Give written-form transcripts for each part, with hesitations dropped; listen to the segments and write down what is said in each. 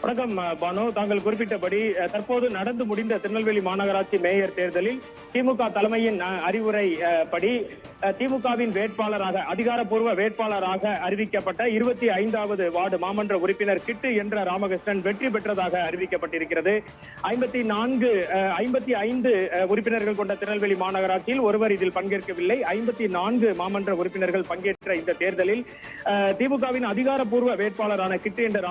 வணக்கம் பானு. தாங்கள் குறிப்பிட்டபடி தற்போது நடந்து முடிந்த திருநெல்வேலி மாநகராட்சி மேயர் தேர்தலில் திமுக தலைமையின் அறிவுரை படி திமுகவின் வேட்பாளராக அதிகாரப்பூர்வ வேட்பாளராக அறிவிக்கப்பட்ட 25வது வார்டு மாமன்ற உறுப்பினர் கிட்டு என்ற ராமகிருஷ்ணன் வெற்றி பெற்றதாக அறிவிக்கப்பட்டிருக்கிறது. 55 உறுப்பினர்கள் கொண்ட திருநெல்வேலி மாநகராட்சியில் ஒருவர் இதில் பங்கேற்கவில்லை. 54 மாமன்ற உறுப்பினர்கள் பங்கேற்ற இந்த தேர்தலில் திமுகவின் அதிகாரப்பூர்வ வேட்பாளரான கிட்டு என்ற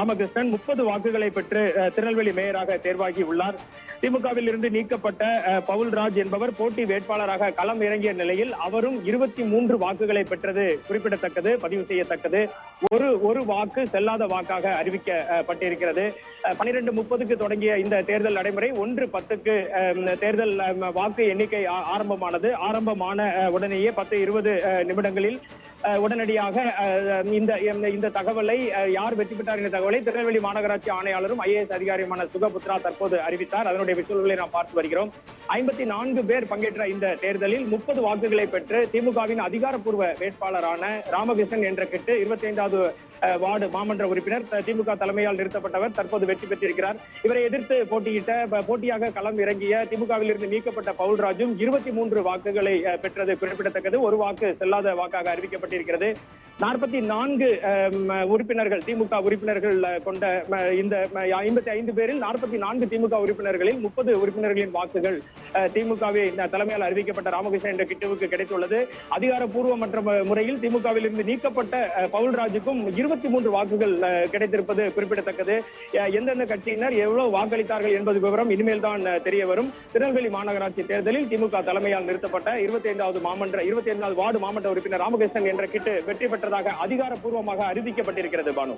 ராமகிருஷ்ணன் 30 வாக்குகளை பெற்று திருநெல்வேலி மேயராக தேர்வாகி உள்ளார். திமுகவில் இருந்து நீக்கப்பட்ட பவுல்ராஜ் என்பவர் போட்டி வேட்பாளராக களம் இறங்கிய நிலையில் அவரும் 23 வாக்குகளை பெற்றது குறிப்பிடத்தக்கது, பதிவு செய்யத்தக்கது. ஒரு வாக்கு செல்லாத வாக்காக அறிவிக்கப்பட்டிருக்கிறது. 12:30க்கு தொடங்கிய இந்த தேர்தல் நடைமுறை 1:10க்கு தேர்தல் வாக்கு எண்ணிக்கை ஆரம்பமானது. ஆரம்பமான உடனேயே 10-20 நிமிடங்களில் உடனடியாக இந்த தகவலை யார் வெற்றி பெற்றார் என்ற தகவலை திருநெல்வேலி மாநகராட்சி ஆணையாளரும் IAS அதிகாரியுமான சுகபுத்ரா தற்போது அறிவித்தார். அதனுடைய விஷயங்களை நாம் பார்த்து வருகிறோம். 54 பேர் பங்கேற்ற இந்த தேர்தலில் 30 வாக்குகளை பெற்று திமுகவின் அதிகாரப்பூர்வ வேட்பாளரான ராமகிருஷ்ணன் என்ற கிட்டு 25வது வார்டு மாமன்ற உறுப்பினர் திமுக தலைமையால் நிறுத்தப்பட்டவர் தற்போது வெற்றி பெற்றிருக்கிறார். இவரை எதிர்த்து போட்டியாக களம் இறங்கிய திமுகவில் இருந்து நீக்கப்பட்ட பவுல்ராஜும் 23 வாக்குகளை பெற்றது குறிப்பிடத்தக்கது. ஒரு வாக்கு செல்லாத வாக்காக அறிவிக்கப்பட்டிருக்கிறது. 44 உறுப்பினர்கள் திமுக உறுப்பினர்கள் கொண்ட இந்த 55 பேரில் 44 திமுக உறுப்பினர்களில் 30 உறுப்பினர்களின் வாக்குகள் திமுகவை தலைமையால் அறிவிக்கப்பட்ட ராமகிருஷ்ணன் என்ற கிட்டுவுக்கு கிடைத்துள்ளது. அதிகாரப்பூர்வமற்ற முறையில் திமுகவில் இருந்து நீக்கப்பட்ட பவுல்ராஜுக்கும் 23 வாக்குகள் கிடைத்திருப்பது குறிப்பிடத்தக்கது. எந்தெந்த கட்சியினர் எவ்வளவு வாக்களித்தார்கள் என்பது விவரம் இனிமேல் தான் தெரிய வரும். திருநெல்வேலி மாநகராட்சி தேர்தலில் திமுக தலைமையால் நிறுத்தப்பட்ட 25வது வார்டு மாமன்ற உறுப்பினர் ராமகிருஷ்ணன் என்ற கிட்டு வெற்றி பெற்றதாக அதிகாரப்பூர்வமாக அறிவிக்கப்பட்டிருக்கிறது. பானு.